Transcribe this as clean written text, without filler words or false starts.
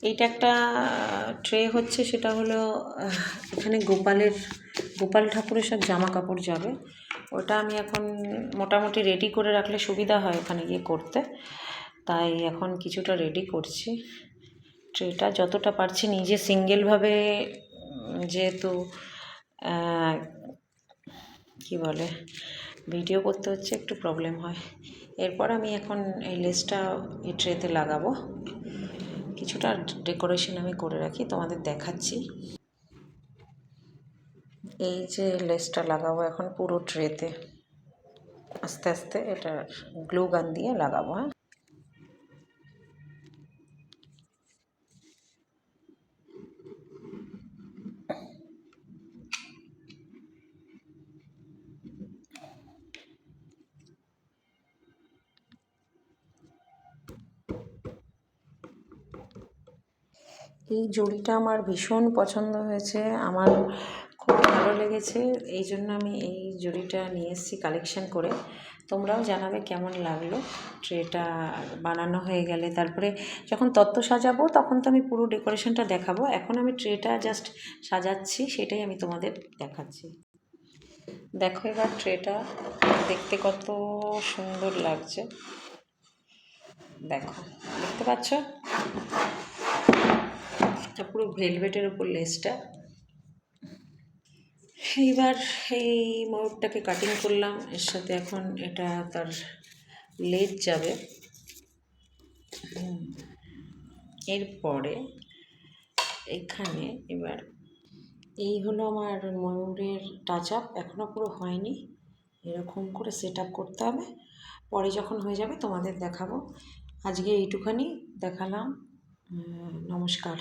এইটা একটা ট্রে হচ্ছে, সেটা হলো এখানে গোপাল ঠাকুরের সব জামা কাপড় যাবে। ওটা আমি এখন মোটামুটি রেডি করে রাখলে সুবিধা হয় ওখানে গিয়ে করতে, তাই এখন কিছুটা রেডি করছি। ট্রেটা যতটা পারছি নিজে সিঙ্গেলভাবে, যেহেতু কি বলে ভিডিও করতে হচ্ছে, একটু প্রবলেম হয়। এরপর আমি এখন এই লেসটা এই ট্রেতে লাগাবো। কিছুটা ডেকোরেশন আমি করে রাখি, তোমাদের দেখাচ্ছি। এই যে লেসটা লাগাবো এখন পুরো ট্রেতে, আস্তে আস্তে এটা গ্লু গান দিয়ে লাগাবো। হ্যাঁ, এই জড়িটা আমার ভীষণ পছন্দ হয়েছে, আমার খুব ভালো লেগেছে, এই জন্য আমি এই জড়িটা নিয়ে এসেছি কালেকশন করে। তোমরাও জানাবে কেমন লাগলো ট্রেটা বানানো হয়ে গেলে। তারপরে যখন তত্ত্ব সাজাবো তখন তো আমি পুরো ডেকোরেশনটা দেখাবো, এখন আমি ট্রেটা জাস্ট সাজাচ্ছি, সেটাই আমি তোমাদের দেখাচ্ছি। দেখো এবার ট্রেটা দেখতে কত সুন্দর লাগছে, দেখো, দেখতে পাচ্ছ? এটা পুরো ভেলভেটের উপর লেসটা। এইবার এই ময়ূরটাকে কাটিং করলাম, এর সাথে এখন এটা তার লেজ যাবে। এরপরে এখানে এবার এই হলো আমার ময়ূরের টাচ আপ, এখনও পুরো হয়নি, এরকম করে সেট আপ করতে হবে, পরে যখন হয়ে যাবে তোমাদের দেখাবো। আজকে এইটুখানি দেখালাম, নমস্কার।